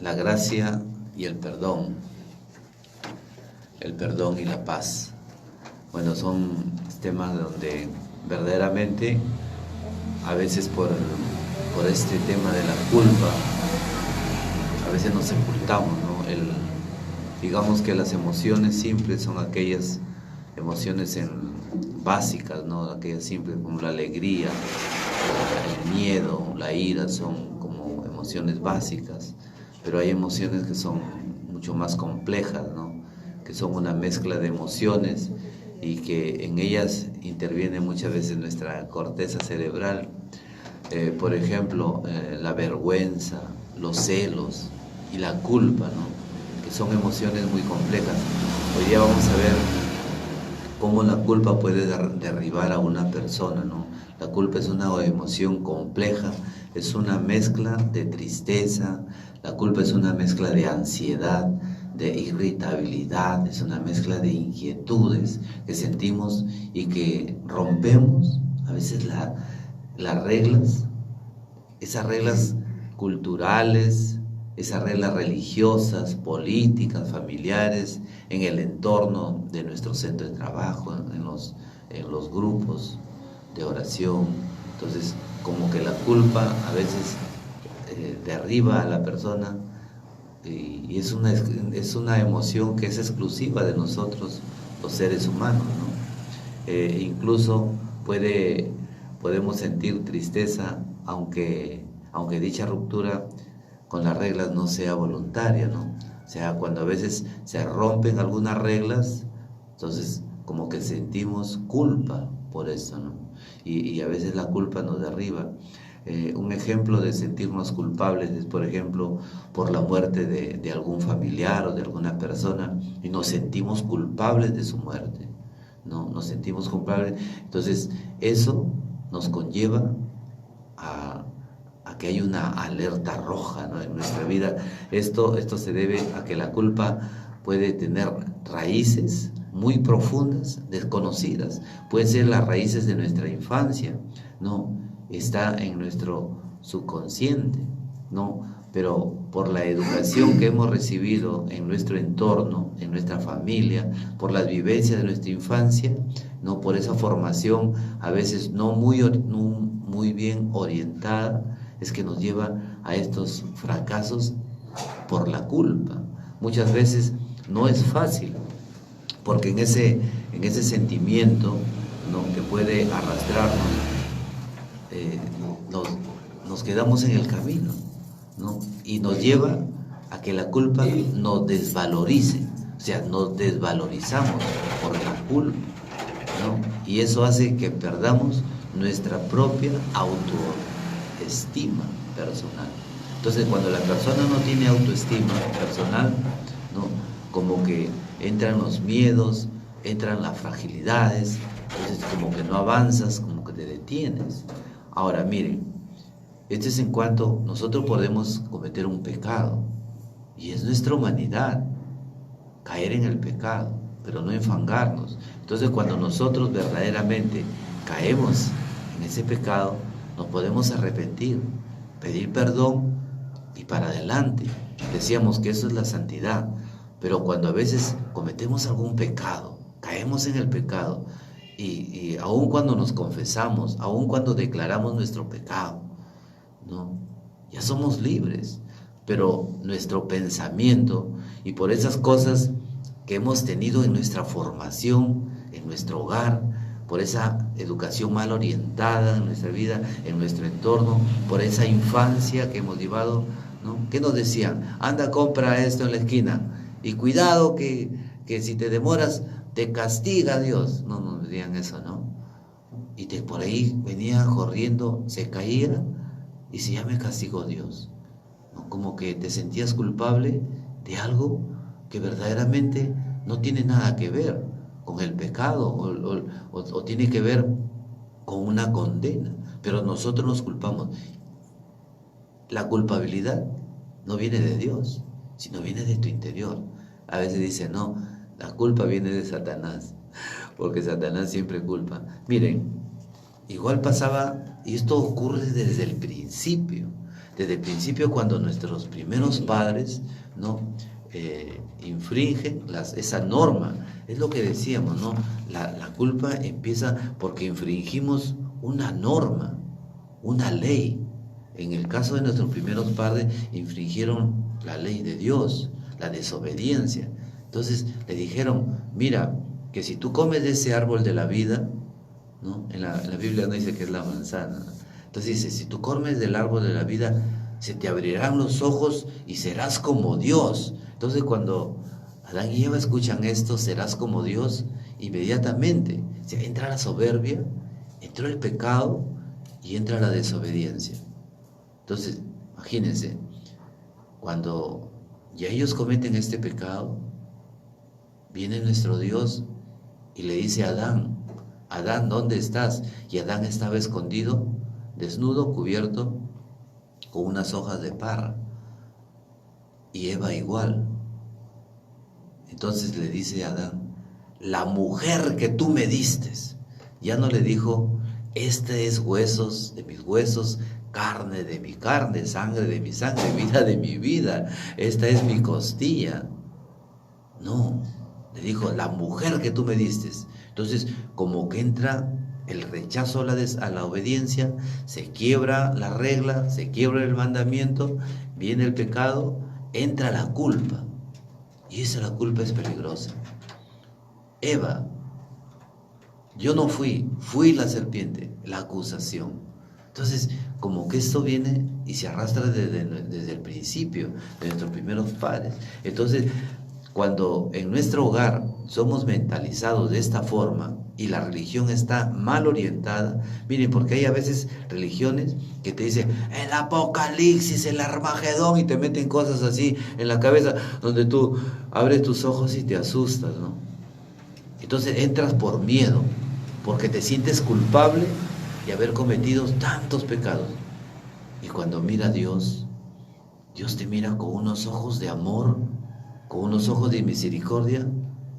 la gracia y el perdón y la paz. Bueno, son temas donde verdaderamente a veces por este tema de la culpa, a veces nos sepultamos, ¿no? Digamos que las emociones simples son aquellas emociones básicas, ¿no? Aquellas simples como la alegría, el miedo, la ira, son como emociones básicas, pero hay emociones que son mucho más complejas, ¿no? Que son una mezcla de emociones y que en ellas interviene muchas veces nuestra corteza cerebral. Por ejemplo, la vergüenza, los celos y la culpa, ¿no? Que son emociones muy complejas. Hoy día vamos a ver cómo la culpa puede derribar a una persona, ¿no? La culpa es una emoción compleja, es una mezcla de tristeza, la culpa es una mezcla de ansiedad, de irritabilidad, es una mezcla de inquietudes que sentimos y que rompemos a veces las reglas, esas reglas culturales, esas reglas religiosas, políticas, familiares, en el entorno de nuestro centro de trabajo, en los grupos de oración. Entonces, como que la culpa a veces derriba a la persona y es una emoción que es exclusiva de nosotros, los seres humanos, ¿no? Incluso podemos sentir tristeza aunque dicha ruptura con las reglas no sea voluntaria, ¿no? O sea, cuando a veces se rompen algunas reglas, entonces como que sentimos culpa por eso, ¿no? Y a veces la culpa nos derriba. Un ejemplo de sentirnos culpables es, por ejemplo, por la muerte de algún familiar o de alguna persona y nos sentimos culpables de su muerte, ¿no? Nos sentimos culpables. Entonces, eso nos conlleva a que hay una alerta roja, ¿no? En nuestra vida. Esto se debe a que la culpa puede tener raíces muy profundas, desconocidas. Pueden ser las raíces de nuestra infancia, ¿no? Está en nuestro subconsciente, ¿no? Pero por la educación que hemos recibido en nuestro entorno, en nuestra familia, por las vivencias de nuestra infancia, ¿no? Por esa formación a veces no muy bien orientada, es que nos lleva a estos fracasos por la culpa. Muchas veces no es fácil, porque en ese sentimiento, ¿no? Que puede arrastrarnos, nos quedamos en el camino, ¿no? Y nos lleva a que la culpa nos desvalorice, o sea, nos desvalorizamos por la culpa, ¿no? Y eso hace que perdamos nuestra propia autoestima personal. Entonces, cuando la persona no tiene autoestima personal, ¿no? Como que entran los miedos, entran las fragilidades, entonces como que no avanzas, como que te detienes. Ahora, miren, este es en cuanto nosotros podemos cometer un pecado, y es nuestra humanidad, caer en el pecado, pero no enfangarnos. Entonces, cuando nosotros verdaderamente caemos en ese pecado, nos podemos arrepentir, pedir perdón y para adelante. Decíamos que eso es la santidad, pero cuando a veces cometemos algún pecado, caemos en el pecado, y aun cuando nos confesamos, aun cuando declaramos nuestro pecado, ¿no? Ya somos libres, pero nuestro pensamiento y por esas cosas que hemos tenido en nuestra formación, en nuestro hogar, por esa educación mal orientada en nuestra vida, en nuestro entorno, por esa infancia que hemos llevado, ¿no? ¿Qué nos decían? Anda, compra esto en la esquina y cuidado que si te demoras te castiga Dios. No nos decían eso, ¿no? Y por ahí venía corriendo, se caía y si ya me castigó Dios, ¿no? Como que te sentías culpable de algo que verdaderamente no tiene nada que ver con el pecado o tiene que ver con una condena, pero nosotros nos culpamos. La culpabilidad no viene de Dios, sino viene de tu interior. A veces dicen, no, la culpa viene de Satanás, porque Satanás siempre culpa. Miren, igual pasaba, y esto ocurre desde el principio. desde el principio, cuando nuestros primeros padres, ¿no? Infringen esa norma. Es lo que decíamos, ¿no? La culpa empieza porque infringimos una norma, una ley. En el caso de nuestros primeros padres, infringieron la ley de Dios, la desobediencia. Entonces le dijeron, mira, que si tú comes de ese árbol de la vida, ¿no? En la Biblia no dice que es la manzana, ¿no? Entonces dice, si tú comes del árbol de la vida, se te abrirán los ojos y serás como Dios. Entonces cuando Adán y Eva escuchan esto, serás como Dios, inmediatamente entra la soberbia, entró el pecado y entra la desobediencia. Entonces, imagínense, cuando ya ellos cometen este pecado, viene nuestro Dios y le dice a Adán, Adán, ¿dónde estás? Y Adán estaba escondido, desnudo, cubierto con unas hojas de parra. Y Eva igual. Entonces le dice a Adán, la mujer que tú me diste. Ya no le dijo, este es huesos de mis huesos, carne de mi carne, sangre de mi sangre, vida de mi vida. Esta es mi costilla. No, le dijo, la mujer que tú me diste. Entonces, como que entra el rechazo a la obediencia, se quiebra la regla, se quiebra el mandamiento, viene el pecado, entra la culpa. Y la culpa es peligrosa. Eva, yo no fui la serpiente, la acusación. Entonces, como que esto viene y se arrastra desde el principio, de nuestros primeros padres. Entonces, cuando en nuestro hogar somos mentalizados de esta forma y la religión está mal orientada, miren, porque hay a veces religiones que te dicen el Apocalipsis, el Armagedón, y te meten cosas así en la cabeza donde tú abres tus ojos y te asustas, ¿no? Entonces entras por miedo, porque te sientes culpable de haber cometido tantos pecados. Y cuando mira a Dios, Dios te mira con unos ojos de amor, con unos ojos de misericordia.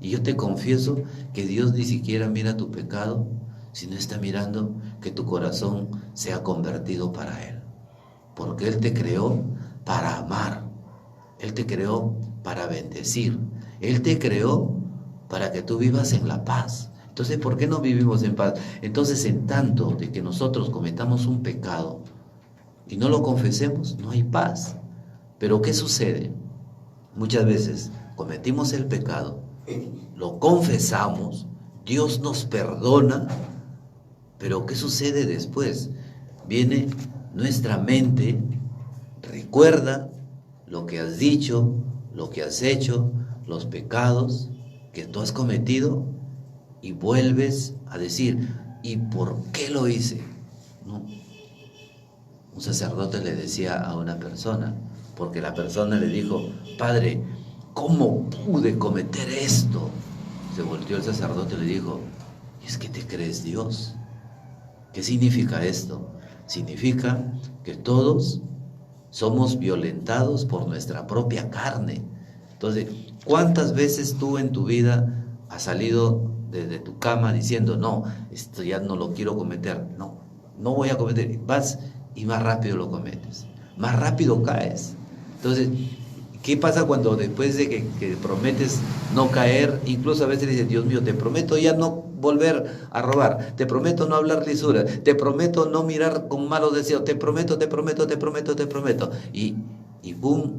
Y yo te confieso que Dios ni siquiera mira tu pecado, sino está mirando que tu corazón sea convertido para Él. Porque Él te creó para amar, Él te creó para bendecir, Él te creó para que tú vivas en la paz. Entonces, ¿por qué no vivimos en paz? Entonces, en tanto de que nosotros cometamos un pecado y no lo confesemos, no hay paz. Pero ¿qué sucede? Muchas veces cometimos el pecado, lo confesamos, Dios nos perdona, pero ¿qué sucede después? Viene nuestra mente, recuerda lo que has dicho, lo que has hecho, los pecados que tú has cometido, y vuelves a decir, ¿y por qué lo hice? ¿No? Un sacerdote le decía a una persona, porque la persona le dijo, Padre, ¿cómo pude cometer esto? Se volteó el sacerdote y le dijo, ¿es que te crees Dios? ¿Qué significa esto? Significa que todos somos violentados por nuestra propia carne. Entonces, ¿cuántas veces tú en tu vida has salido de tu cama diciendo, no, esto ya no lo quiero cometer, no voy a cometer? Vas y más rápido lo cometes, más rápido caes. Entonces, ¿qué pasa cuando después de que prometes no caer, incluso a veces dices, Dios mío, te prometo ya no volver a robar, te prometo no hablar lisura, te prometo no mirar con malos deseos, te prometo, y pum,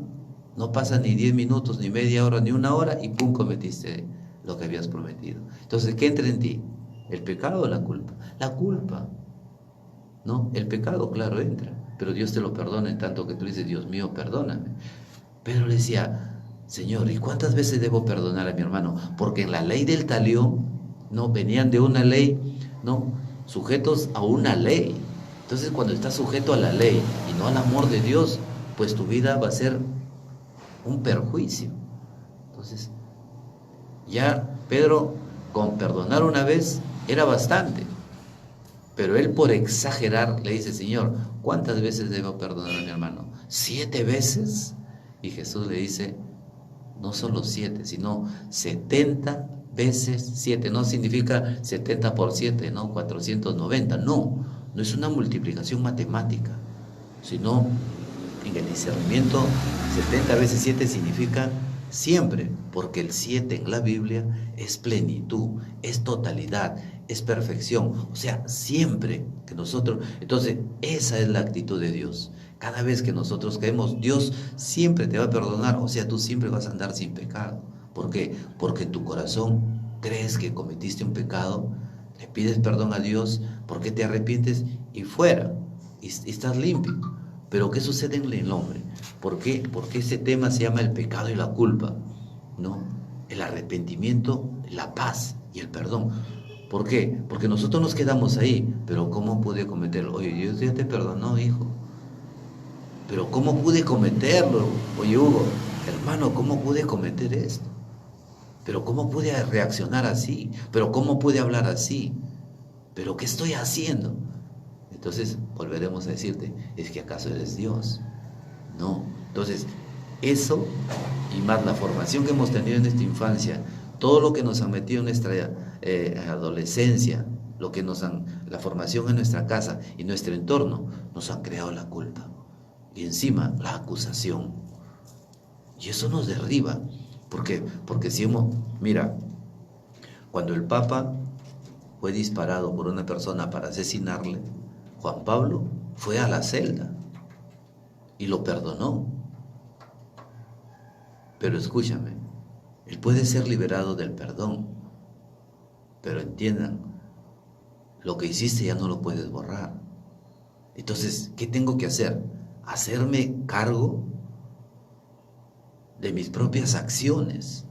no pasa ni 10 minutos, ni media hora, ni una hora, y pum, cometiste lo que habías prometido. Entonces, ¿qué entra en ti? ¿El pecado o la culpa? La culpa, ¿no? El pecado, claro, entra, pero Dios te lo perdona en tanto que tú dices, Dios mío, perdóname. Pedro le decía, Señor, ¿y cuántas veces debo perdonar a mi hermano? Porque en la ley del talión, ¿no? Venían de una ley, ¿no? Sujetos a una ley. Entonces, cuando estás sujeto a la ley y no al amor de Dios, pues tu vida va a ser un perjuicio. Entonces, ya Pedro, con perdonar una vez, era bastante. Pero él, por exagerar, le dice, Señor, ¿cuántas veces debo perdonar a mi hermano? ¿7 veces? Y Jesús le dice, no solo 7, sino 70 veces 7. No significa 70 por 7, ¿no? 490. No es una multiplicación matemática, sino En el discernimiento, 70 veces 7 significa siempre, porque el 7 en la Biblia es plenitud, es totalidad, es perfección. O sea, siempre que nosotros... Entonces, esa es la actitud de Dios. Cada vez que nosotros caemos, Dios siempre te va a perdonar. O sea, tú siempre vas a andar sin pecado. ¿Por qué? Porque en tu corazón crees que cometiste un pecado, le pides perdón a Dios, porque te arrepientes y fuera, y estás limpio. Pero ¿qué sucede en el hombre? ¿Por qué? Porque ese tema se llama el pecado y la culpa, ¿no? El arrepentimiento, la paz y el perdón. ¿Por qué? Porque nosotros nos quedamos ahí. Pero ¿cómo pude cometerlo? Oye, Dios ya te perdonó, hijo. Pero ¿cómo pude cometerlo? Oye, Hugo, hermano, ¿cómo pude cometer esto? Pero ¿cómo pude reaccionar así? Pero ¿cómo pude hablar así? ¿Pero qué estoy haciendo? Entonces volveremos a decirte, ¿es que acaso eres Dios? No. Entonces, eso y más la formación que hemos tenido en esta infancia, todo lo que nos han metido en nuestra adolescencia, la formación en nuestra casa y nuestro entorno, nos han creado la culpa. Y encima la acusación. Y eso nos derriba. ¿Por qué? Porque si mira, cuando el Papa fue disparado por una persona para asesinarle, Juan Pablo fue a la celda y lo perdonó. Pero escúchame, él puede ser liberado del perdón, pero entiendan, lo que hiciste ya no lo puedes borrar. Entonces, ¿qué tengo que hacer? Hacerme cargo de mis propias acciones.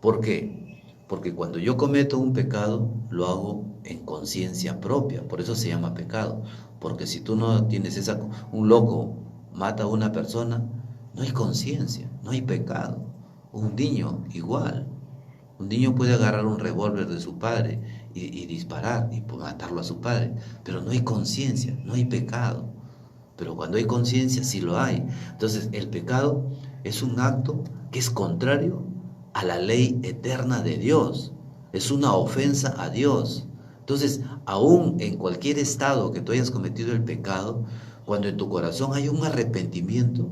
¿Por qué? Porque cuando yo cometo un pecado, lo hago en conciencia propia. Por eso se llama pecado. Porque si tú no tienes un loco mata a una persona, no hay conciencia, no hay pecado. Un niño igual. Un niño puede agarrar un revólver de su padre y disparar y matarlo a su padre. Pero no hay conciencia, no hay pecado. Pero cuando hay conciencia, sí lo hay. Entonces, el pecado es un acto que es contrario a la ley eterna de Dios. Es una ofensa a Dios. Entonces, aún en cualquier estado que tú hayas cometido el pecado, cuando en tu corazón hay un arrepentimiento,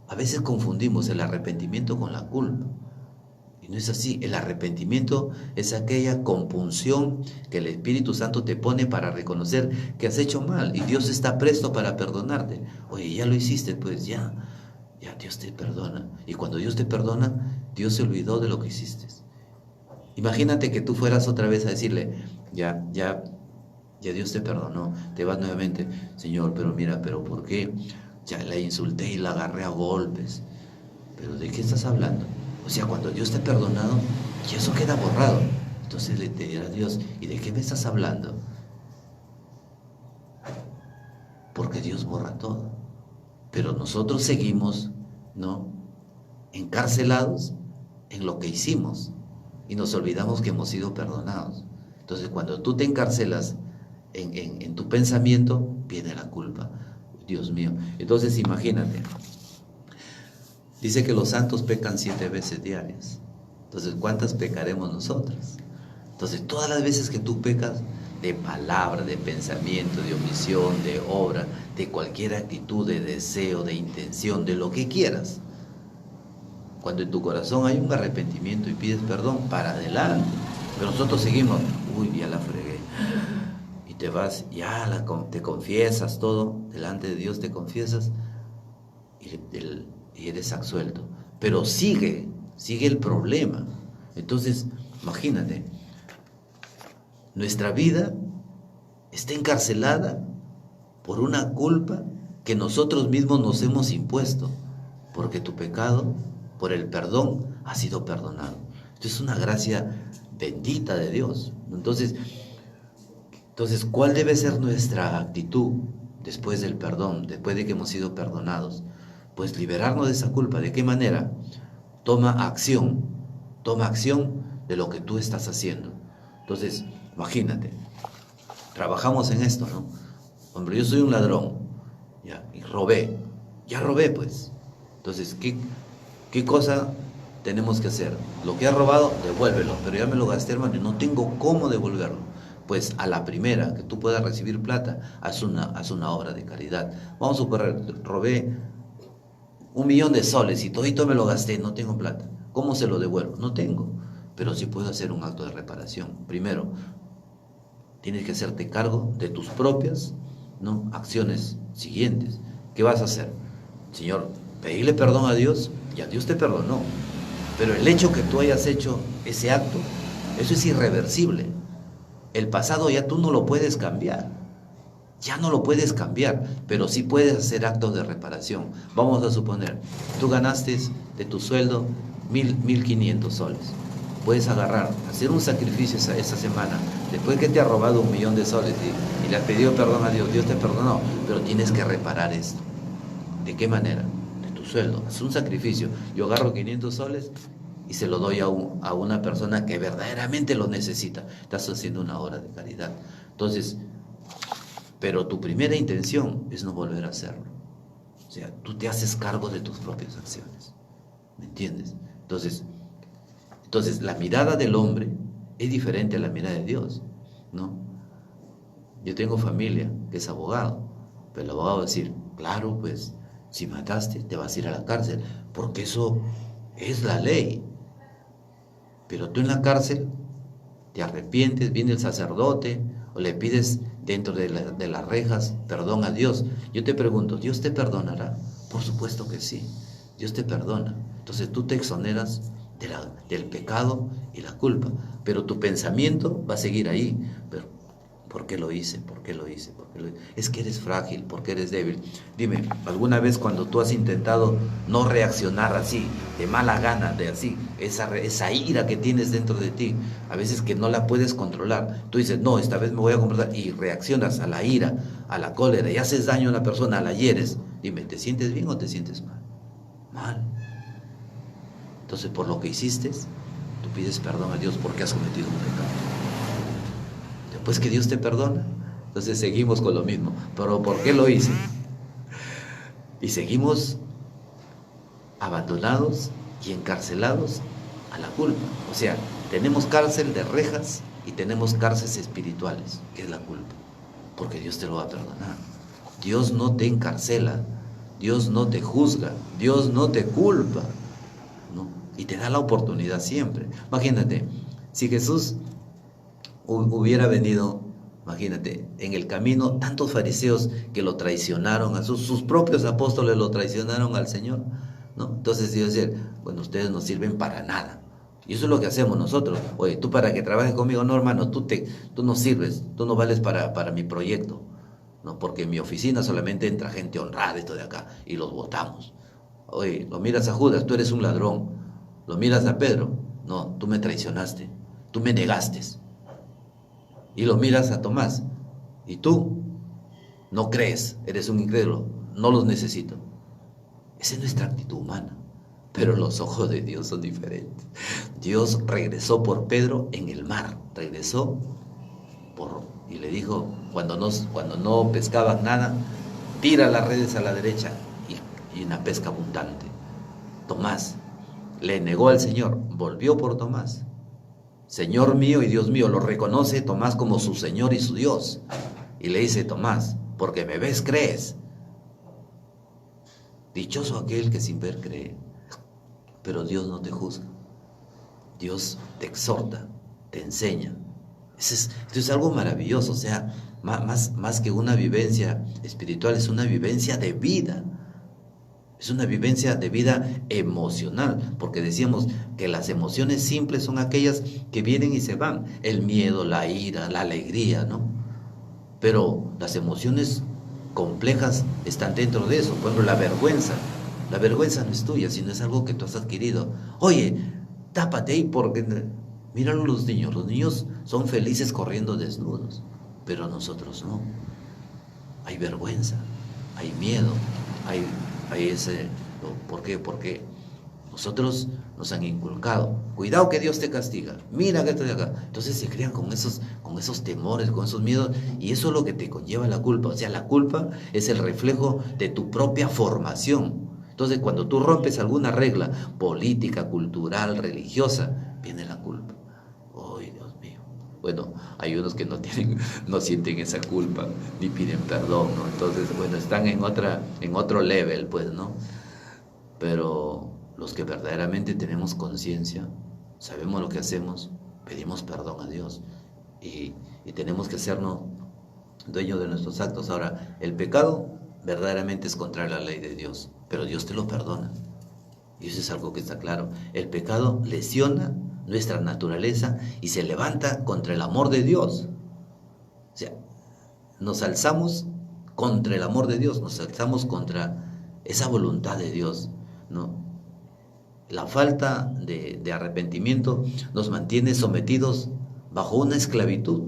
a veces confundimos el arrepentimiento con la culpa. Y no es así. El arrepentimiento es aquella compunción que el Espíritu Santo te pone para reconocer que has hecho mal y Dios está presto para perdonarte. Oye, ya lo hiciste, pues ya Dios te perdona. Y cuando Dios te perdona, Dios se olvidó de lo que hiciste. Imagínate que tú fueras otra vez a decirle, ya Dios te perdonó, te vas nuevamente, Señor, pero mira, pero ¿por qué? Ya la insulté y la agarré a golpes. ¿Pero de qué estás hablando? O sea, cuando Dios te ha perdonado, y eso queda borrado. Entonces le dirá a Dios, ¿y de qué me estás hablando? Porque Dios borra todo. Pero nosotros seguimos, ¿no?, encarcelados en lo que hicimos. Y nos olvidamos que hemos sido perdonados. Entonces, cuando tú te encarcelas en tu pensamiento, viene la culpa. Dios mío. Entonces, imagínate. Dice que los santos pecan 7 veces diarias. Entonces, ¿cuántas pecaremos nosotros? Entonces, todas las veces que tú pecas, de palabra, de pensamiento, de omisión, de obra, de cualquier actitud, de deseo, de intención, de lo que quieras, cuando en tu corazón hay un arrepentimiento y pides perdón, para adelante. Pero nosotros seguimos, uy, ya la fregué. Y te vas, te confiesas todo, delante de Dios te confiesas y eres absuelto. Pero sigue el problema. Entonces, imagínate, nuestra vida está encarcelada por una culpa que nosotros mismos nos hemos impuesto, porque tu pecado, por el perdón, ha sido perdonado. Esto es una gracia bendita de Dios. Entonces, ¿cuál debe ser nuestra actitud después del perdón, después de que hemos sido perdonados? Pues liberarnos de esa culpa. ¿De qué manera? Toma acción de lo que tú estás haciendo. Entonces, imagínate, trabajamos en esto, ¿no? Hombre, yo soy un ladrón, y ya robé, pues. Entonces, ¿qué cosa tenemos que hacer? Lo que has robado, devuélvelo, pero ya me lo gasté, hermano, y no tengo cómo devolverlo. Pues a la primera que tú puedas recibir plata, haz una obra de caridad. Vamos a suponer, robé 1.000.000 de soles y todito me lo gasté, no tengo plata. ¿Cómo se lo devuelvo? No tengo, pero sí puedo hacer un acto de reparación. Primero, tienes que hacerte cargo de tus propias, ¿no?, acciones siguientes. ¿Qué vas a hacer? Señor, pedirle perdón a Dios, ya Dios te perdonó. Pero el hecho que tú hayas hecho ese acto, eso es irreversible. El pasado ya tú no lo puedes cambiar. Ya no lo puedes cambiar, pero sí puedes hacer actos de reparación. Vamos a suponer, tú ganaste de tu sueldo 1.500 soles. Puedes agarrar, hacer un sacrificio esa semana, después que te ha robado 1.000.000 de soles y le has pedido perdón a Dios, Dios te perdonó, pero tienes que reparar esto. ¿De qué manera? De tu sueldo. Es un sacrificio. Yo agarro 500 soles y se lo doy a una persona que verdaderamente lo necesita. Estás haciendo una obra de caridad. Entonces, pero tu primera intención es no volver a hacerlo. O sea, tú te haces cargo de tus propias acciones. ¿Me entiendes? Entonces la mirada del hombre es diferente a la mirada de Dios, ¿no? Yo tengo familia que es abogado, pero el abogado va a decir, claro, pues, si mataste, te vas a ir a la cárcel, porque eso es la ley. Pero tú en la cárcel te arrepientes, viene el sacerdote, o le pides dentro de las rejas perdón a Dios. Yo te pregunto, ¿Dios te perdonará? Por supuesto que sí, Dios te perdona. Entonces tú te exoneras del pecado y la culpa, pero tu pensamiento va a seguir ahí. Pero ¿por qué lo hice? ¿Por qué lo hice? ¿Por qué lo hice? Es que eres frágil, porque eres débil. Dime, ¿alguna vez cuando tú has intentado no reaccionar así, de mala gana, de así, esa ira que tienes dentro de ti, a veces que no la puedes controlar, tú dices, no, esta vez me voy a comportar, y reaccionas a la ira, a la cólera, y haces daño a una persona, la hieres? Dime, ¿te sientes bien o te sientes mal? Mal. Entonces, por lo que hiciste, tú pides perdón a Dios porque has cometido un pecado. Después que Dios te perdona, entonces seguimos con lo mismo. ¿Pero por qué lo hice? Y seguimos abandonados y encarcelados a la culpa. O sea, tenemos cárcel de rejas y tenemos cárceles espirituales, que es la culpa. Porque Dios te lo va a perdonar. Dios no te encarcela, Dios no te juzga, Dios no te culpa, ¿no? Y te da la oportunidad siempre. Imagínate, si Jesús hubiera venido, imagínate, en el camino, tantos fariseos que lo traicionaron, a sus propios apóstoles lo traicionaron al Señor, ¿no? Entonces Dios dice, bueno, ustedes no sirven para nada. Y eso es lo que hacemos nosotros. Oye, tú para que trabajes conmigo, no, hermano, tú no sirves, tú no vales para mi proyecto, ¿no? Porque en mi oficina solamente entra gente honrada, esto de acá, y los votamos. Oye, lo miras a Judas, tú eres un ladrón. Lo miras a Pedro, no, tú me traicionaste, tú me negaste. Y lo miras a Tomás, y tú no crees, eres un incrédulo, no los necesito. Esa es nuestra actitud humana, pero los ojos de Dios son diferentes. Dios regresó por Pedro en el mar, y le dijo, cuando no pescaban nada, tira las redes a la derecha y una pesca abundante. Tomás le negó al Señor, volvió por Tomás. Señor mío y Dios mío, lo reconoce Tomás como su Señor y su Dios. Y le dice, Tomás, porque me ves, crees. Dichoso aquel que sin ver cree. Pero Dios no te juzga. Dios te exhorta, te enseña. Esto es algo maravilloso. O sea, más que una vivencia espiritual, es una vivencia de vida. Es una vivencia de vida emocional, porque decíamos que las emociones simples son aquellas que vienen y se van. El miedo, la ira, la alegría, ¿no? Pero las emociones complejas están dentro de eso. Por ejemplo, la vergüenza. La vergüenza no es tuya, sino es algo que tú has adquirido. Oye, tápate ahí porque... Míralo los niños son felices corriendo desnudos, pero nosotros no. Hay vergüenza, hay miedo, hay ese... ¿Por qué? Porque nosotros nos han inculcado, cuidado que Dios te castiga, mira que estoy acá. Entonces se crean con esos temores, con esos miedos, y eso es lo que te conlleva la culpa. O sea, la culpa es el reflejo de tu propia formación. Entonces, cuando tú rompes alguna regla política, cultural, religiosa, viene la culpa. ¡Ay, Dios mío! Bueno, hay unos que no sienten esa culpa, ni piden perdón, ¿no? Entonces, bueno, están en otro level, pues, ¿no? pero los que verdaderamente tenemos conciencia, sabemos lo que hacemos, pedimos perdón a Dios y tenemos que hacernos dueños de nuestros actos. Ahora, el pecado verdaderamente es contra la ley de Dios, pero Dios te lo perdona. Y eso es algo que está claro. El pecado lesiona nuestra naturaleza y se levanta contra el amor de Dios. O sea, nos alzamos contra el amor de Dios, nos alzamos contra esa voluntad de Dios, ¿no? La falta de arrepentimiento nos mantiene sometidos bajo una esclavitud,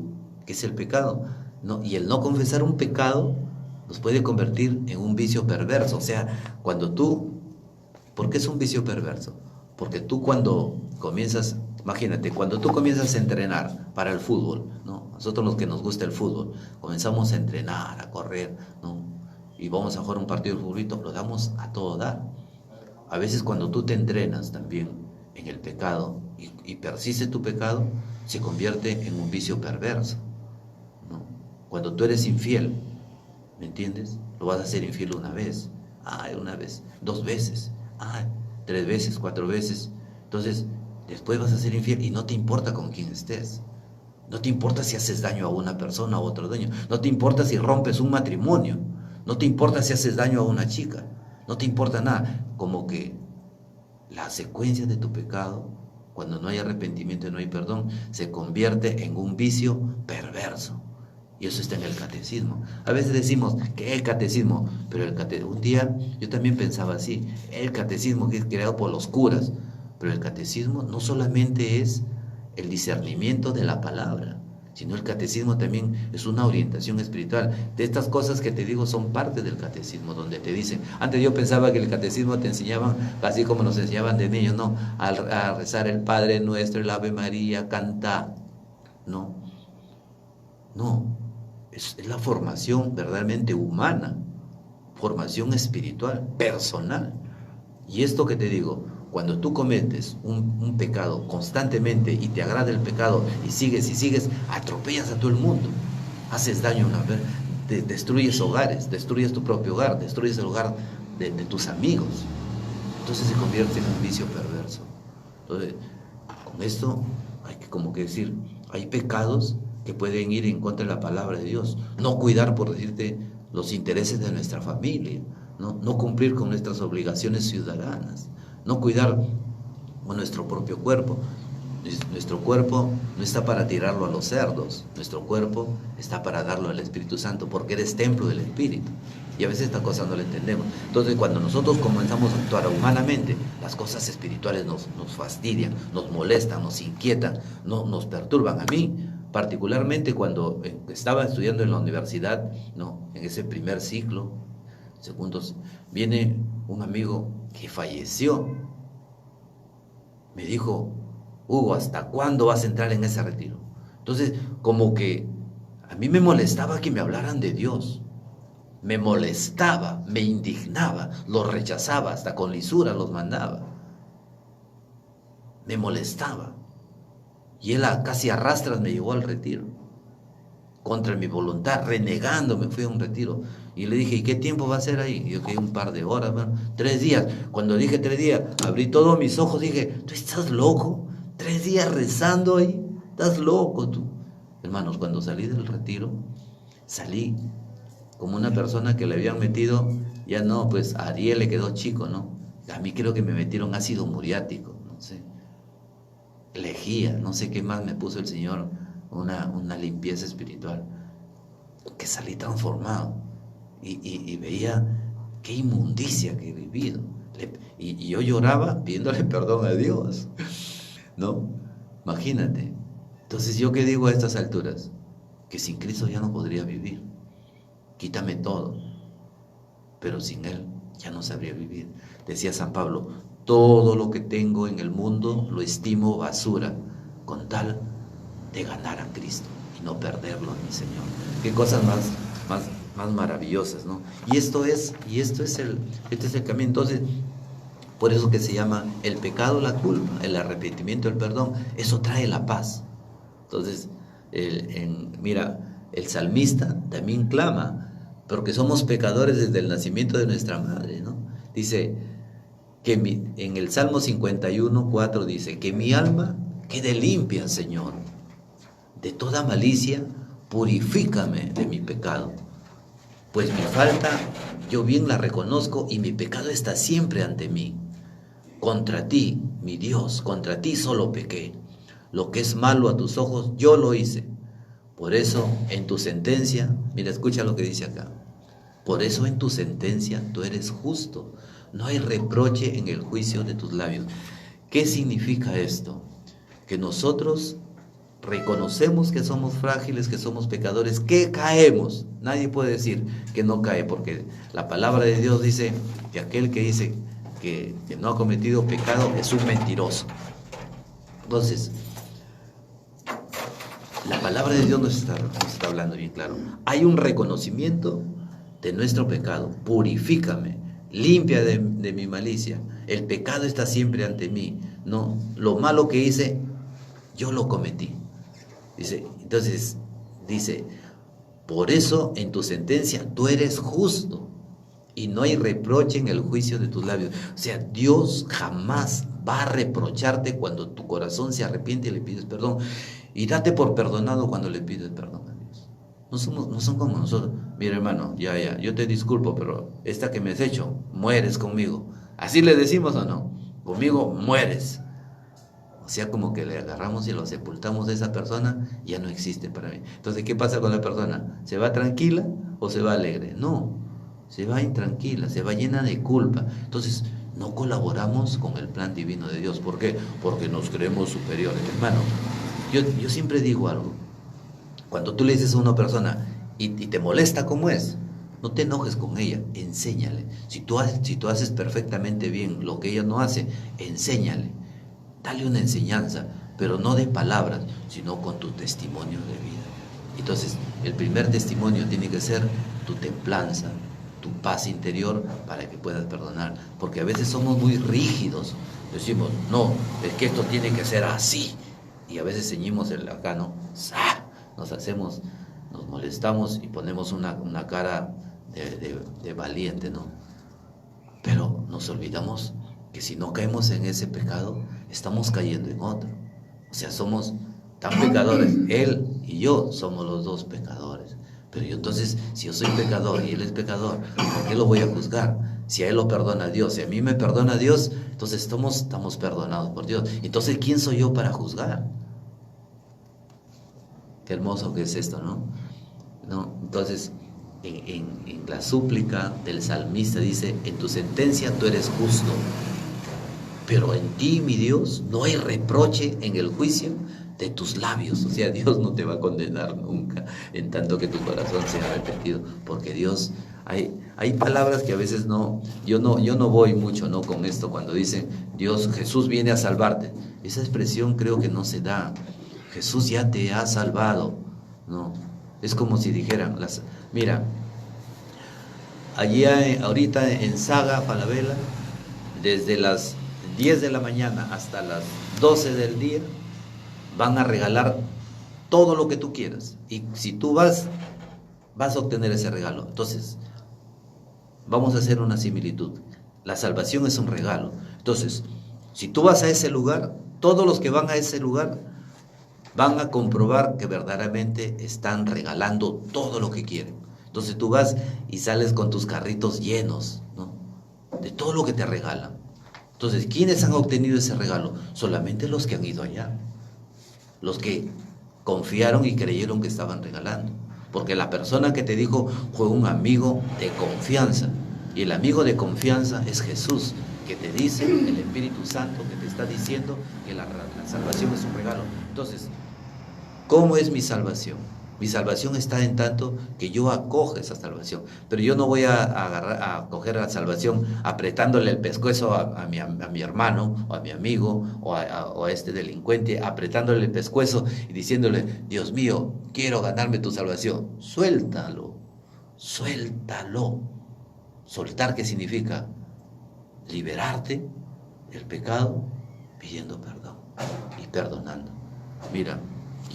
que es el pecado, ¿no? Y el no confesar un pecado nos puede convertir en un vicio perverso. O sea, cuando tú... ¿Por qué es un vicio perverso? Porque tú cuando comienzas, imagínate, cuando tú comienzas a entrenar para el fútbol, ¿no? Nosotros los que nos gusta el fútbol, comenzamos a entrenar, a correr, ¿no? Y vamos a jugar un partido de fútbol, lo damos a todo dar. A veces cuando tú te entrenas también en el pecado y persiste tu pecado, se convierte en un vicio perverso, ¿no? Cuando tú eres infiel, ¿me entiendes? Lo vas a hacer infiel una vez, una vez, 2 veces, 3 veces, 4 veces. Entonces, después vas a ser infiel y no te importa con quién estés. No te importa si haces daño a una persona o a otro daño. No te importa si rompes un matrimonio. No te importa si haces daño a una chica. No te importa nada. Como que la secuencia de tu pecado, cuando no hay arrepentimiento y no hay perdón, se convierte en un vicio perverso. Y eso está en el catecismo. A veces decimos que el catecismo, pero un día yo también pensaba así, el catecismo que es creado por los curas, pero el catecismo no solamente es el discernimiento de la palabra, sino el catecismo también es una orientación espiritual. De estas cosas que te digo son parte del catecismo, donde te dicen, antes yo pensaba que el catecismo te enseñaban, así como nos enseñaban de niños, no, a rezar el Padre Nuestro, el Ave María, cantar, no, es la formación verdaderamente humana, formación espiritual, personal. Y esto que te digo, cuando tú cometes un pecado constantemente y te agrada el pecado y sigues, atropellas a todo el mundo, haces daño una vez, destruyes hogares, destruyes tu propio hogar, destruyes el hogar de tus amigos. Entonces se convierte en un vicio perverso. Entonces, con esto hay que como que decir, hay pecados que pueden ir en contra de la palabra de Dios. No cuidar, por decirte, los intereses de nuestra familia, no cumplir con nuestras obligaciones ciudadanas, no cuidar con nuestro propio cuerpo. Nuestro cuerpo no está para tirarlo a los cerdos, nuestro cuerpo está para darlo al Espíritu Santo, porque eres templo del Espíritu. Y a veces esta cosa no la entendemos. Entonces, cuando nosotros comenzamos a actuar humanamente, las cosas espirituales nos fastidian, nos molestan, nos inquietan, nos perturban. A mí, particularmente cuando estaba estudiando en la universidad, en ese primer ciclo, segundos, viene un amigo que falleció. Me dijo, Hugo, ¿hasta cuándo vas a entrar en ese retiro? Entonces, como que a mí me molestaba que me hablaran de Dios. Me molestaba, me indignaba, los rechazaba, hasta con lisura los mandaba. Me molestaba. Y él casi a rastras me llevó al retiro. Contra mi voluntad, renegando, me fui a un retiro. Y le dije, ¿y qué tiempo va a ser ahí? Y yo quedé un par de horas, 3 días. Cuando dije 3 días, abrí todos mis ojos, dije, ¿tú estás loco? 3 días rezando ahí, estás loco tú. Hermanos, cuando salí del retiro, salí como una persona que le habían metido, ya no, pues a Ariel le quedó chico, ¿no? A mí creo que me metieron ácido muriático, no sé. Lejía, no sé qué más me puso el Señor, una limpieza espiritual, que salí transformado y veía qué inmundicia que he vivido. Y yo lloraba pidiéndole perdón a Dios, ¿no? Imagínate. Entonces, ¿yo qué digo a estas alturas? Que sin Cristo ya no podría vivir. Quítame todo, pero sin Él ya no sabría vivir. Decía San Pablo, todo lo que tengo en el mundo lo estimo basura, con tal de ganar a Cristo y no perderlo a mi Señor. Qué cosas más maravillosas, ¿no? Y esto es el camino. Entonces, por eso que se llama el pecado, la culpa, el arrepentimiento, el perdón. Eso trae la paz. Entonces, mira, el salmista también clama, porque somos pecadores desde el nacimiento de nuestra madre, ¿no? Dice, en el Salmo 51:4 dice, que mi alma quede limpia, Señor, de toda malicia, purifícame de mi pecado. Pues mi falta yo bien la reconozco y mi pecado está siempre ante mí. Contra ti, mi Dios, contra ti solo pequé. Lo que es malo a tus ojos, yo lo hice. Por eso, en tu sentencia, mira, escucha lo que dice acá. Por eso en tu sentencia tú eres justo. No hay reproche en el juicio de tus labios. ¿Qué significa esto? Que nosotros reconocemos que somos frágiles, que somos pecadores, que caemos. Nadie puede decir que no cae, porque la palabra de Dios dice que aquel que dice que no ha cometido pecado es un mentiroso. Entonces, la palabra de Dios nos está hablando bien claro. Hay un reconocimiento de nuestro pecado. Purifícame, limpia de mi malicia. El pecado está siempre ante mí. No, lo malo que hice, yo lo cometí. Entonces, dice, por eso en tu sentencia tú eres justo y no hay reproche en el juicio de tus labios. O sea, Dios jamás va a reprocharte cuando tu corazón se arrepiente y le pides perdón. Y date por perdonado cuando le pides perdón a Dios. No son como nosotros. Mira, hermano, ya, yo te disculpo, pero esta que me has hecho, mueres conmigo. ¿Así le decimos o no? Conmigo mueres. O sea, como que le agarramos y lo sepultamos a esa persona, ya no existe para mí. Entonces, ¿qué pasa con la persona? ¿Se va tranquila o se va alegre? No, se va intranquila, se va llena de culpa. Entonces, no colaboramos con el plan divino de Dios. ¿Por qué? Porque nos creemos superiores. Hermano, yo siempre digo algo. Cuando tú le dices a una persona y te molesta como es, no te enojes con ella, enséñale. Si tú haces perfectamente bien lo que ella no hace, enséñale. Dale una enseñanza, pero no de palabras, sino con tu testimonio de vida. Entonces, el primer testimonio tiene que ser tu templanza, tu paz interior para que puedas perdonar. Porque a veces somos muy rígidos. Decimos, no, es que esto tiene que ser así. Y a veces ceñimos el acá, ¿no? ¡Zah! Nos molestamos y ponemos una cara de valiente, ¿no? Pero nos olvidamos que si no caemos en ese pecado, estamos cayendo en otro. O sea, somos tan pecadores. Él y yo somos los dos pecadores. Pero yo entonces, si yo soy pecador y él es pecador, ¿por qué lo voy a juzgar? Si a él lo perdona Dios, si a mí me perdona Dios, entonces estamos perdonados por Dios. Entonces, ¿quién soy yo para juzgar? Qué hermoso que es esto, ¿no? Entonces, en la súplica del salmista dice, en tu sentencia tú eres justo, pero en ti, mi Dios, no hay reproche en el juicio de tus labios. O sea, Dios no te va a condenar nunca, en tanto que tu corazón sea arrepentido, porque Dios, hay palabras que a veces yo no voy mucho, ¿no?, con esto, cuando dicen, Jesús viene a salvarte. Esa expresión creo que no se da. Jesús ya te ha salvado, ¿no? Es como si dijeran, mira, allí ahorita en Saga, Falabella, desde las 10 de la mañana hasta las 12 del día, van a regalar todo lo que tú quieras. Y si tú vas a obtener ese regalo. Entonces, vamos a hacer una similitud. La salvación es un regalo. Entonces, si tú vas a ese lugar, todos los que van a ese lugar van a comprobar que verdaderamente están regalando todo lo que quieren. Entonces tú vas y sales con tus carritos llenos, ¿no?, de todo lo que te regalan. Entonces, ¿quiénes han obtenido ese regalo? Solamente los que han ido allá, los que confiaron y creyeron que estaban regalando. Porque la persona que te dijo fue un amigo de confianza, y el amigo de confianza es Jesús, que te dice, el Espíritu Santo que te está diciendo que la salvación es un regalo. Entonces, ¿cómo es mi salvación? Mi salvación está en tanto que yo acojo esa salvación. Pero yo no voy a acoger la salvación apretándole el pescuezo a mi hermano, o a mi amigo, o a este delincuente, apretándole el pescuezo y diciéndole, Dios mío, quiero ganarme tu salvación. Suéltalo. Soltar, ¿qué significa? Liberarte del pecado pidiendo perdón y perdonando. Mira,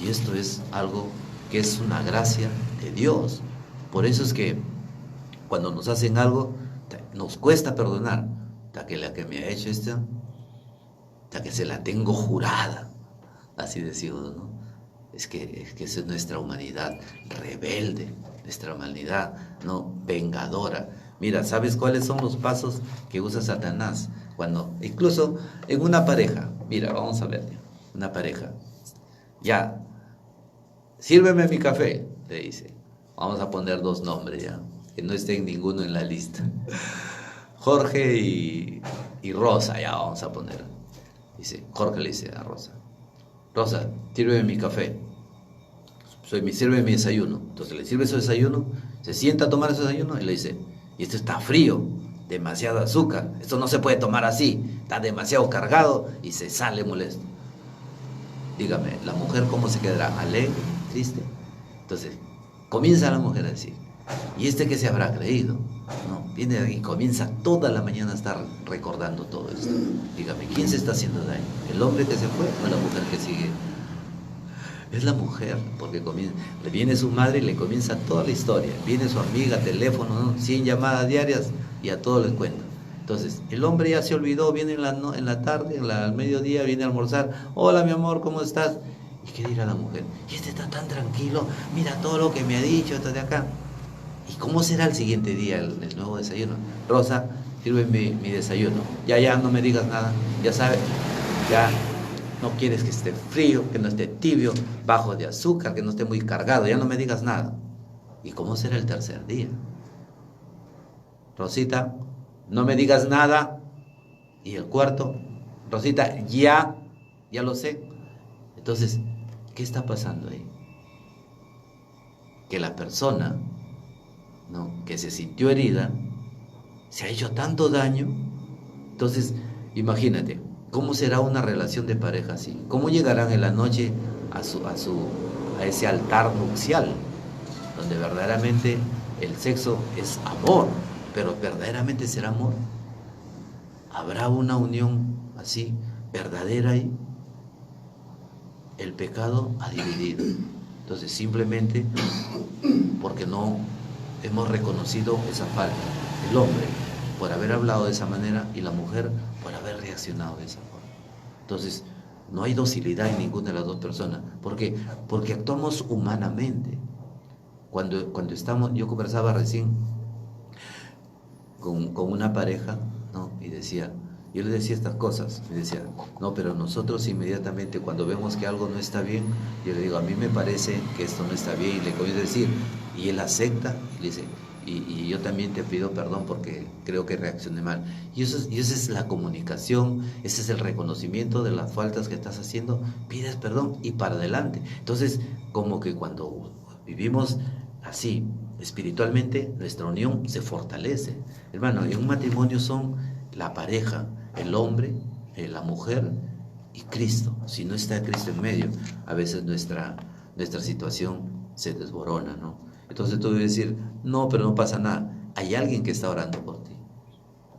y esto es algo que es una gracia de Dios. Por eso es que cuando nos hacen algo, nos cuesta perdonar, hasta que la que me ha hecho esta, hasta que se la tengo jurada, así decimos, ¿no? Es que esa es nuestra humanidad rebelde, nuestra humanidad, ¿no? Vengadora. Mira, ¿sabes cuáles son los pasos que usa Satanás? Cuando, incluso en una pareja, mira, vamos a ver, una pareja, ya, sírveme mi café, le dice. Vamos a poner 2 nombres ya, que no estén ninguno en la lista. Jorge y Rosa, ya vamos a poner. Dice, Jorge le dice a Rosa, Rosa, sírveme mi café, sírveme mi desayuno. Entonces le sirve su desayuno, se sienta a tomar su desayuno y le dice, y esto está frío, demasiado azúcar, esto no se puede tomar así, está demasiado cargado, y se sale molesto. Dígame, ¿la mujer cómo se quedará? ¿Alegre? ¿Triste? Entonces, comienza la mujer a decir, ¿y este qué se habrá creído? No, viene y comienza toda la mañana a estar recordando todo esto. Dígame, ¿quién se está haciendo daño? ¿El hombre que se fue o la mujer que sigue? Es la mujer, porque le viene su madre y le comienza toda la historia. Viene su amiga, teléfono, ¿no? 100 llamadas diarias y a todos les cuenta. Entonces, el hombre ya se olvidó, viene en la tarde, al mediodía, viene a almorzar. Hola, mi amor, ¿cómo estás? ¿Y qué dirá la mujer? Y este está tan tranquilo, mira todo lo que me ha dicho, esto de acá. ¿Y cómo será el siguiente día el nuevo desayuno? Rosa, sirve mi desayuno. Ya, no me digas nada. Ya sabes, ya no quieres que esté frío, que no esté tibio, bajo de azúcar, que no esté muy cargado. Ya no me digas nada. ¿Y cómo será el tercer día? Rosita, no me digas nada. Y el cuarto, Rosita, ya lo sé. Entonces, ¿qué está pasando ahí? Que la persona, ¿no?, que se sintió herida, se ha hecho tanto daño. Entonces, imagínate, ¿cómo será una relación de pareja así? ¿Cómo llegarán en la noche a ese altar nupcial, donde verdaderamente el sexo es amor, pero verdaderamente será amor? ¿Habrá una unión así, verdadera ahí? El pecado ha dividido. Entonces, simplemente porque no hemos reconocido esa falta. El hombre por haber hablado de esa manera y la mujer por haber reaccionado de esa forma. Entonces, no hay docilidad en ninguna de las dos personas. ¿Por qué? Porque actuamos humanamente. Cuando estamos, yo conversaba recién con una pareja, ¿no? Y yo le decía estas cosas, me decía, no, pero nosotros inmediatamente cuando vemos que algo no está bien, yo le digo, a mí me parece que esto no está bien, y le comienzo a decir, y él acepta, y le dice, y yo también te pido perdón porque creo que reaccioné mal. Y esa es la comunicación, ese es el reconocimiento de las faltas que estás haciendo, pides perdón y para adelante. Entonces, como que cuando vivimos así, espiritualmente, nuestra unión se fortalece. Hermano, en un matrimonio son la pareja, el hombre, la mujer y Cristo. Si no está Cristo en medio, a veces nuestra situación se desborona, ¿no? Entonces tú debes decir, no, pero no pasa nada. Hay alguien que está orando por ti.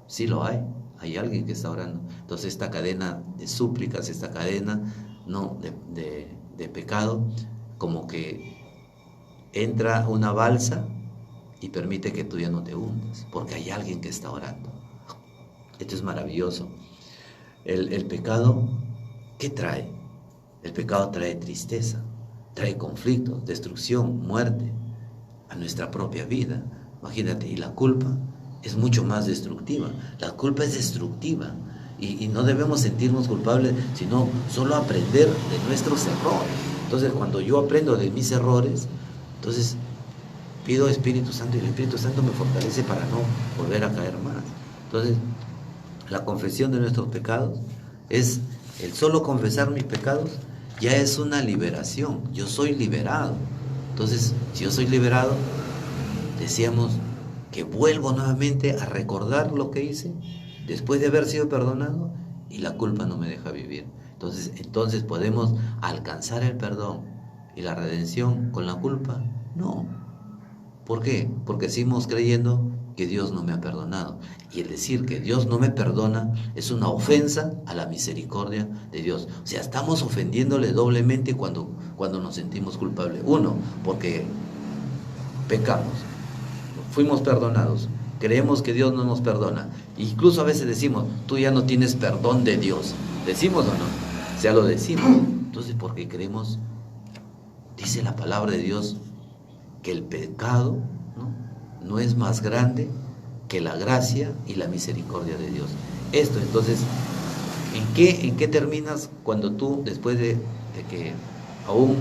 Sí lo hay alguien que está orando. Entonces esta cadena de súplicas, esta cadena, ¿no?, de pecado, como que entra una balsa y permite que tú ya no te hundas, porque hay alguien que está orando. Esto es maravilloso. El pecado, ¿qué trae? El pecado trae tristeza, trae conflicto, destrucción, muerte a nuestra propia vida. Imagínate, y la culpa es mucho más destructiva. La culpa es destructiva y no debemos sentirnos culpables, sino solo aprender de nuestros errores. Entonces, cuando yo aprendo de mis errores, entonces pido Espíritu Santo y el Espíritu Santo me fortalece para no volver a caer más. Entonces, la confesión de nuestros pecados es el solo confesar mis pecados, ya es una liberación. Yo soy liberado. Entonces, si yo soy liberado, decíamos que vuelvo nuevamente a recordar lo que hice después de haber sido perdonado y la culpa no me deja vivir. Entonces podemos alcanzar el perdón y la redención con la culpa. No. ¿Por qué? Porque seguimos creyendo que Dios no me ha perdonado. Y el decir que Dios no me perdona es una ofensa a la misericordia de Dios. O sea, estamos ofendiéndole doblemente cuando nos sentimos culpables. Uno, porque pecamos, fuimos perdonados. creemos que Dios no nos perdona. Incluso a veces decimos, tú ya no tienes perdón de Dios. ¿Decimos o no? O sea, lo decimos. Entonces, porque creemos, dice la palabra de Dios, que el pecado no es más grande que la gracia y la misericordia de Dios. Esto, entonces, ¿en qué terminas cuando tú, después de que aún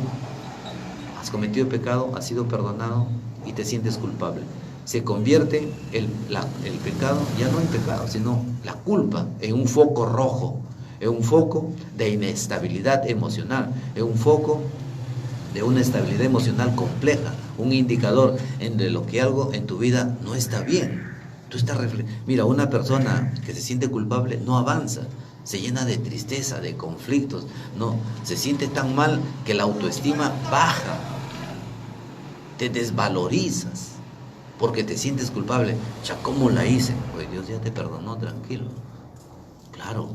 has cometido pecado, has sido perdonado y te sientes culpable? Se convierte el pecado ya no en pecado, sino la culpa en un foco rojo, en un foco de inestabilidad emocional, en un foco de una estabilidad emocional compleja, un indicador de lo que algo en tu vida no está bien. Tú estás Mira, una persona que se siente culpable no avanza, se llena de tristeza, de conflictos, no, se siente tan mal que la autoestima baja, te desvalorizas, porque te sientes culpable. Ya, ¿cómo la hice? Pues Dios ya te perdonó, tranquilo. Claro,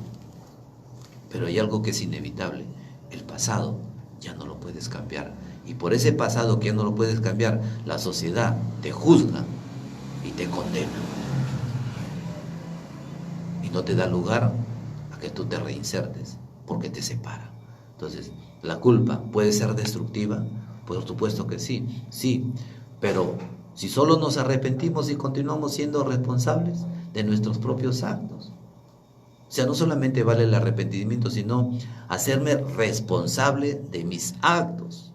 pero hay algo que es inevitable, el pasado ya no lo puedes cambiar, y por ese pasado que ya no lo puedes cambiar, la sociedad te juzga y te condena, y no te da lugar a que tú te reinsertes, porque te separa. Entonces, ¿la culpa puede ser destructiva? Por supuesto que sí, sí, pero si solo nos arrepentimos y continuamos siendo responsables de nuestros propios actos. O sea, no solamente vale el arrepentimiento, sino hacerme responsable de mis actos.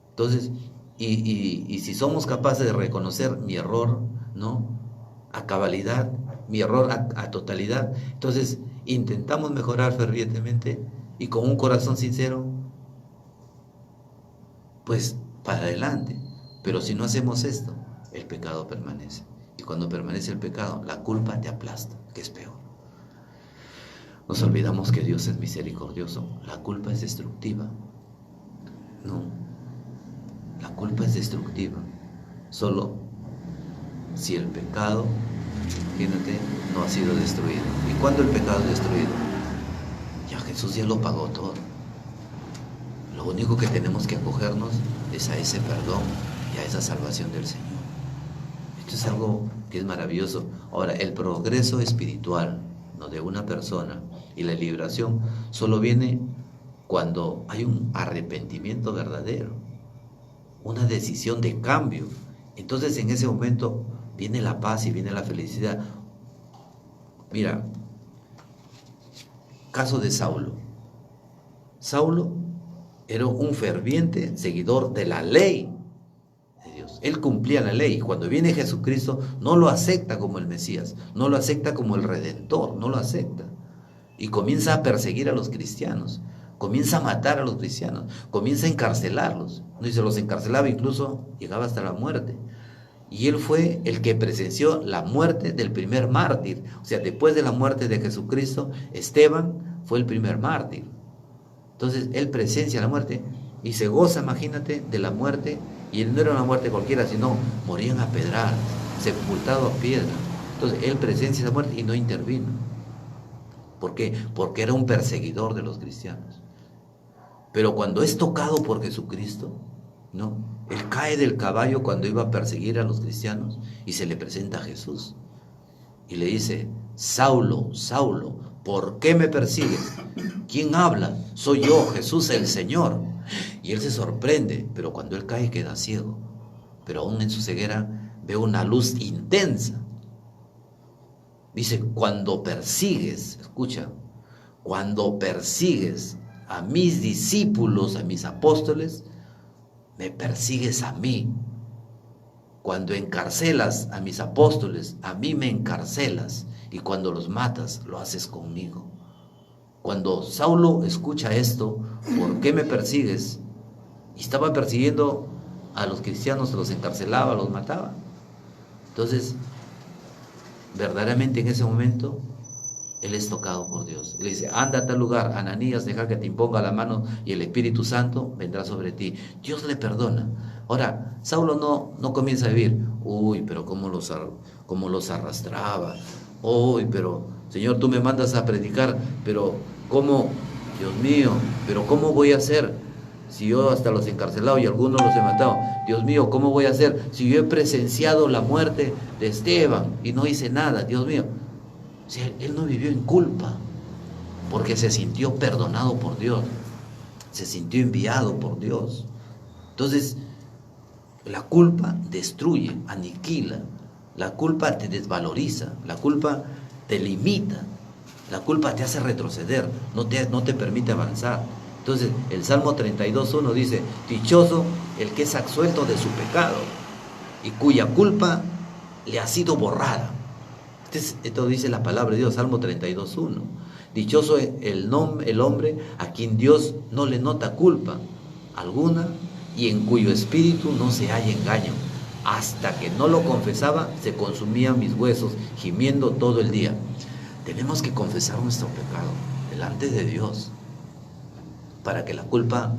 Entonces, y si somos capaces de reconocer mi error, ¿no?, a cabalidad, mi error a totalidad, entonces intentamos mejorar fervientemente y con un corazón sincero, pues para adelante. Pero si no hacemos esto, el pecado permanece. Y cuando permanece el pecado, la culpa te aplasta, que es peor. Nos olvidamos que Dios es misericordioso. La culpa es destructiva. No, la culpa es destructiva. Solo si el pecado, imagínate, no ha sido destruido. ¿Y cuándo el pecado es destruido? Ya Jesús ya lo pagó todo. Lo único que tenemos que acogernos es a ese perdón y a esa salvación del Señor. Esto es algo que es maravilloso. Ahora, el progreso espiritual, ¿no?, de una persona y la liberación solo viene cuando hay un arrepentimiento verdadero, una decisión de cambio. Entonces, en ese momento viene la paz y viene la felicidad. Mira, caso de Saulo. Saulo era un ferviente seguidor de la ley de Dios. Él cumplía la ley, y cuando viene Jesucristo no lo acepta como el Mesías, no lo acepta como el Redentor, no lo acepta. Y comienza a perseguir a los cristianos, comienza a matar a los cristianos, comienza a encarcelarlos. No, y se los encarcelaba, incluso llegaba hasta la muerte. Y él fue el que presenció la muerte del primer mártir. O sea, después de la muerte de Jesucristo, Esteban fue el primer mártir. Entonces, él presencia la muerte y se goza, imagínate, de la muerte. Y no era una muerte cualquiera, sino morían a pedradas, sepultado a piedra. Entonces, él presencia esa muerte y no intervino. ¿Por qué? Porque era un perseguidor de los cristianos. Pero cuando es tocado por Jesucristo, ¿no?, él cae del caballo cuando iba a perseguir a los cristianos y se le presenta a Jesús. Y le dice: Saulo, Saulo, ¿por qué me persigues? ¿Quién habla? Soy yo, Jesús el Señor. Y él se sorprende, pero cuando él cae queda ciego. Pero aún en su ceguera ve una luz intensa. Dice: cuando persigues, escucha, cuando persigues a mis discípulos, a mis apóstoles, me persigues a mí. Cuando encarcelas a mis apóstoles, a mí me encarcelas. Y cuando los matas, lo haces conmigo. Cuando Saulo escucha esto, ¿por qué me persigues?, y estaba persiguiendo a los cristianos, los encarcelaba, los mataba. Entonces, verdaderamente en ese momento, él es tocado por Dios. Le dice: anda a tal lugar, Ananías, deja que te imponga la mano y el Espíritu Santo vendrá sobre ti. Dios le perdona. Ahora, Saulo no comienza a vivir: uy, pero cómo los arrastraba. Uy, pero Señor, tú me mandas a predicar, pero ¿cómo? Dios mío, pero ¿cómo voy a hacer? Si yo hasta los he encarcelado y algunos los he matado, Dios mío, ¿cómo voy a hacer? Si yo he presenciado la muerte de Esteban y no hice nada, Dios mío. Si él no vivió en culpa, porque se sintió perdonado por Dios, se sintió enviado por Dios. Entonces, la culpa destruye, aniquila, la culpa te desvaloriza, la culpa te limita, la culpa te hace retroceder, no te permite avanzar. Entonces, el Salmo 32:1 dice, dichoso el que es absuelto de su pecado y cuya culpa le ha sido borrada. Esto dice la palabra de Dios, Salmo 32:1. Dichoso el hombre a quien Dios no le nota culpa alguna y en cuyo espíritu no se halla engaño. Hasta que no lo confesaba, se consumían mis huesos, gimiendo todo el día. Tenemos que confesar nuestro pecado delante de Dios para que la culpa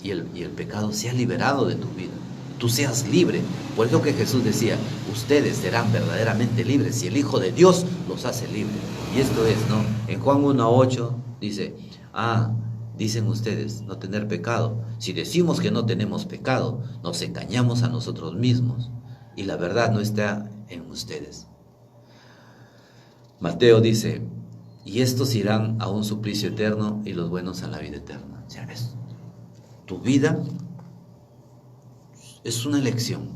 y el pecado sea liberado de tu vida. Tú seas libre. Por eso que Jesús decía, ustedes serán verdaderamente libres si el Hijo de Dios los hace libres. Y esto es, ¿no? En Juan 1:8 dice, dicen ustedes no tener pecado. Si decimos que no tenemos pecado, nos engañamos a nosotros mismos y la verdad no está en ustedes. Mateo dice, y estos irán a un suplicio eterno y los buenos a la vida eterna. ¿Ya ves? Tu vida es una elección,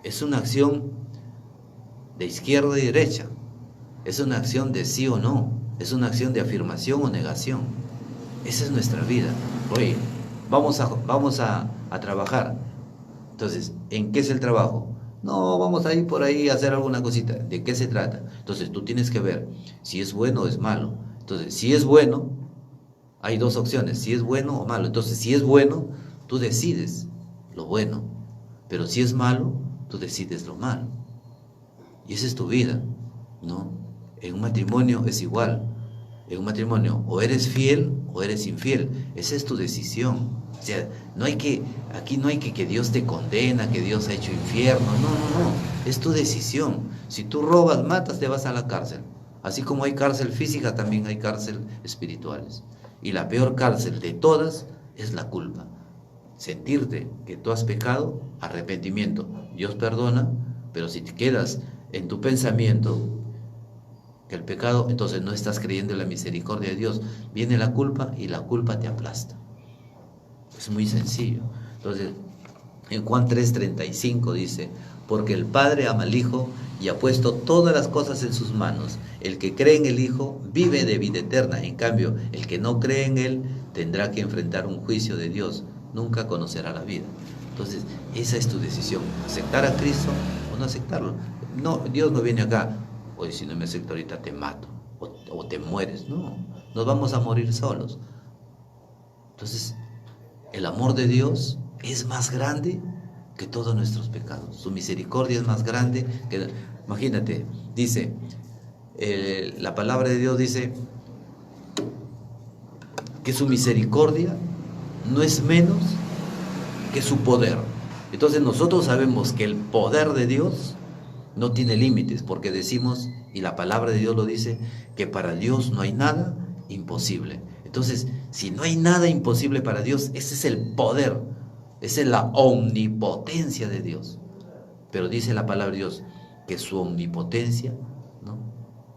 es una acción de izquierda y derecha, es una acción de sí o no, es una acción de afirmación o negación. Esa es nuestra vida. Oye, vamos a trabajar. Entonces, ¿en qué es el trabajo? No, vamos a ir por ahí a hacer alguna cosita. ¿De qué se trata? Entonces, tú tienes que ver si es bueno o es malo. Entonces, si es bueno, hay dos opciones, si es bueno o malo. Entonces, si es bueno, tú decides lo bueno, pero si es malo, tú decides lo malo. Y esa es tu vida, ¿no? En un matrimonio es igual. En un matrimonio o eres fiel o eres infiel. Esa es tu decisión. O sea, aquí no hay que Dios te condena, que Dios ha hecho infierno. No. Es tu decisión. Si tú robas, matas, te vas a la cárcel. Así como hay cárcel física, también hay cárcel espirituales. Y la peor cárcel de todas es la culpa. Sentirte que tú has pecado, arrepentimiento. Dios perdona, pero si te quedas en tu pensamiento que el pecado, entonces no estás creyendo en la misericordia de Dios. Viene la culpa y la culpa te aplasta. Es muy sencillo. Entonces, en Juan 3:35 dice, porque el Padre ama al Hijo y ha puesto todas las cosas en sus manos. El que cree en el Hijo vive de vida eterna. En cambio, el que no cree en Él tendrá que enfrentar un juicio de Dios. Nunca conocerá la vida. Entonces, esa es tu decisión. ¿Aceptar a Cristo o no aceptarlo? No, Dios no viene acá. Oye, si no me acepto ahorita te mato o te mueres. No, nos vamos a morir solos. Entonces, el amor de Dios es más grande que todos nuestros pecados. Su misericordia es más grande que... Imagínate, dice, la palabra de Dios dice que su misericordia no es menos que su poder. Entonces nosotros sabemos que el poder de Dios no tiene límites, porque decimos, y la palabra de Dios lo dice, que para Dios no hay nada imposible. Entonces, si no hay nada imposible para Dios, ese es el poder, esa es la omnipotencia de Dios. Pero dice la palabra de Dios que su omnipotencia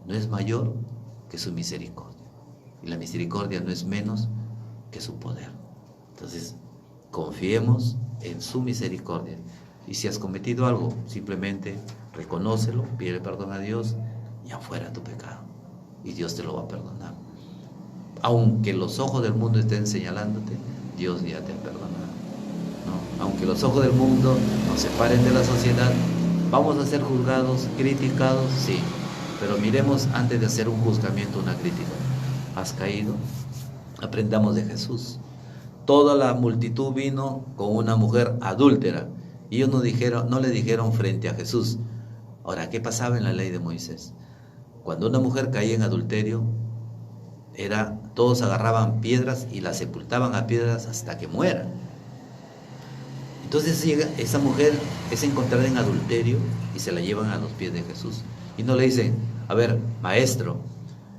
no es mayor que su misericordia. Y la misericordia no es menos que su poder. Entonces, confiemos en su misericordia. Y si has cometido algo, simplemente reconócelo, pide perdón a Dios y afuera tu pecado. Y Dios te lo va a perdonar. Aunque los ojos del mundo estén señalándote, Dios ya te ha perdonado. ¿No? Aunque los ojos del mundo nos separen de la sociedad, vamos a ser juzgados, criticados, sí. Pero miremos antes de hacer un juzgamiento, una crítica. ¿Has caído? Aprendamos de Jesús. Toda la multitud vino con una mujer adúltera. Y ellos no le dijeron frente a Jesús. Ahora, ¿qué pasaba en la ley de Moisés? Cuando una mujer caía en adulterio, todos agarraban piedras y la sepultaban a piedras hasta que muera. Entonces esa mujer es encontrada en adulterio y se la llevan a los pies de Jesús. Y no le dicen, a ver, maestro,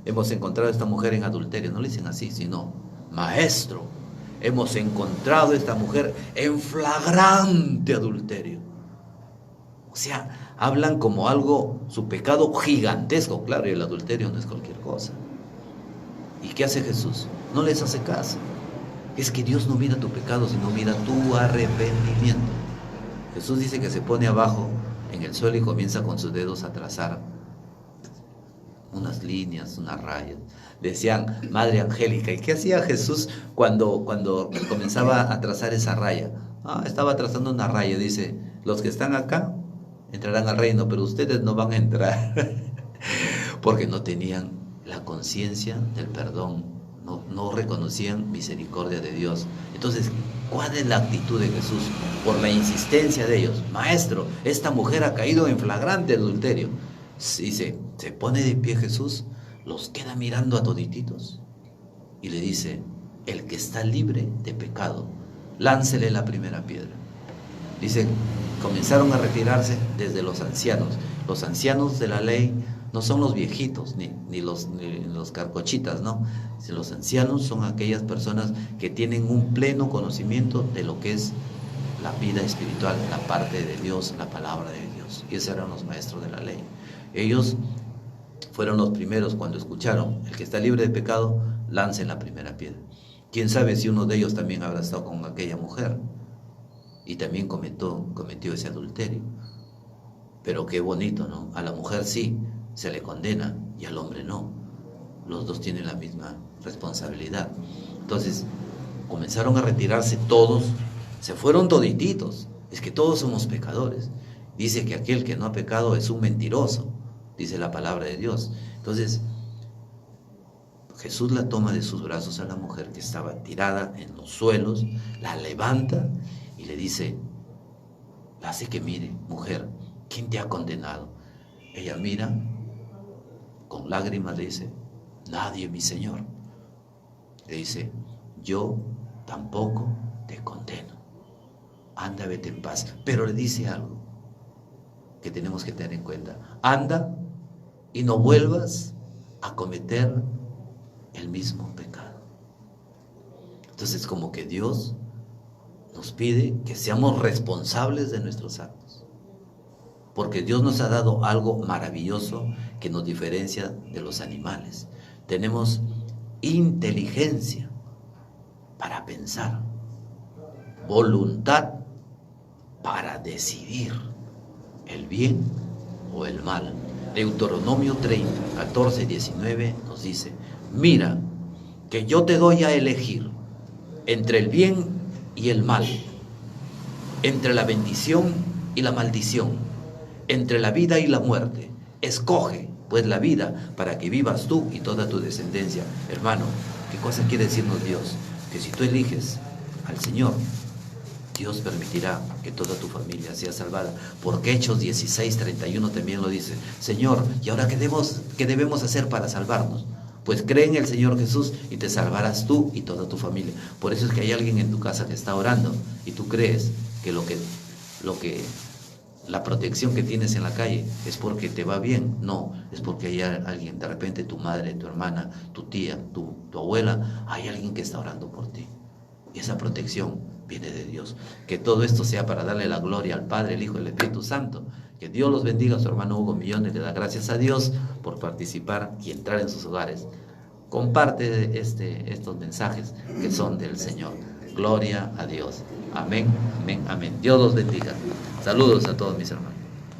hemos encontrado a esta mujer en adulterio. No le dicen así, sino, maestro, hemos encontrado a esta mujer en flagrante adulterio. O sea, hablan como algo, su pecado gigantesco. Claro, y el adulterio no es cualquier cosa. ¿Y qué hace Jesús? No les hace caso. Es que Dios no mira tu pecado, sino mira tu arrepentimiento. Jesús dice que se pone abajo en el suelo y comienza con sus dedos a trazar unas líneas, unas rayas. Decían, Madre Angélica, ¿y qué hacía Jesús cuando comenzaba a trazar esa raya? Estaba trazando una raya, dice, los que están acá entrarán al reino, pero ustedes no van a entrar, porque no tenían la conciencia del perdón, no reconocían misericordia de Dios. Entonces, ¿cuál es la actitud de Jesús? Por la insistencia de ellos, Maestro, esta mujer ha caído en flagrante adulterio. Dice, se pone de pie Jesús, los queda mirando a todititos y le dice, el que está libre de pecado, láncele la primera piedra. Dice, comenzaron a retirarse desde los ancianos. Los ancianos de la ley no son los viejitos, ni los carcochitas, ¿no? Los ancianos son aquellas personas que tienen un pleno conocimiento de lo que es la vida espiritual, la parte de Dios, la palabra de Dios. Y esos eran los maestros de la ley. Ellos fueron los primeros cuando escucharon, el que está libre de pecado, lance la primera piedra. ¿Quién sabe si uno de ellos también habrá estado con aquella mujer y también cometió ese adulterio? Pero qué bonito, ¿no? A la mujer sí se le condena y al hombre no. Los dos tienen la misma responsabilidad. Entonces, comenzaron a retirarse todos, se fueron todititos. Es que todos somos pecadores. Dice que aquel que no ha pecado es un mentiroso, dice la palabra de Dios. Entonces, Jesús la toma de sus brazos a la mujer que estaba tirada en los suelos, la levanta y le dice, la hace que mire, mujer, ¿quién te ha condenado? Ella mira, con lágrimas le dice, nadie, mi Señor. Le dice, yo tampoco te condeno. Anda, vete en paz. Pero le dice algo que tenemos que tener en cuenta. Anda y no vuelvas a cometer el mismo pecado. Entonces, como que Dios nos pide que seamos responsables de nuestros actos. Porque Dios nos ha dado algo maravilloso que nos diferencia de los animales. Tenemos inteligencia para pensar, voluntad para decidir el bien o el mal. Deuteronomio 30, 14, 19 nos dice, mira, que yo te doy a elegir entre el bien y el mal, entre la bendición y la maldición, entre la vida y la muerte. Escoge pues la vida para que vivas tú y toda tu descendencia. Hermano, ¿qué cosa quiere decirnos Dios? Que si tú eliges al Señor, Dios permitirá que toda tu familia sea salvada, porque Hechos 16:31 también lo dice. Señor, ¿y ahora qué debemos hacer para salvarnos? Pues cree en el Señor Jesús y te salvarás tú y toda tu familia. Por eso es que hay alguien en tu casa que está orando y tú crees que la protección que tienes en la calle es porque te va bien. No, es porque hay alguien, de repente tu madre, tu hermana, tu tía, tu abuela, hay alguien que está orando por ti. Y esa protección viene de Dios. Que todo esto sea para darle la gloria al Padre, el Hijo y el Espíritu Santo. Que Dios los bendiga. Su hermano Hugo Millones le da gracias a Dios por participar y entrar en sus hogares. Comparte estos mensajes que son del Señor. Gloria a Dios. Amén, amén, amén. Dios los bendiga. Saludos a todos mis hermanos.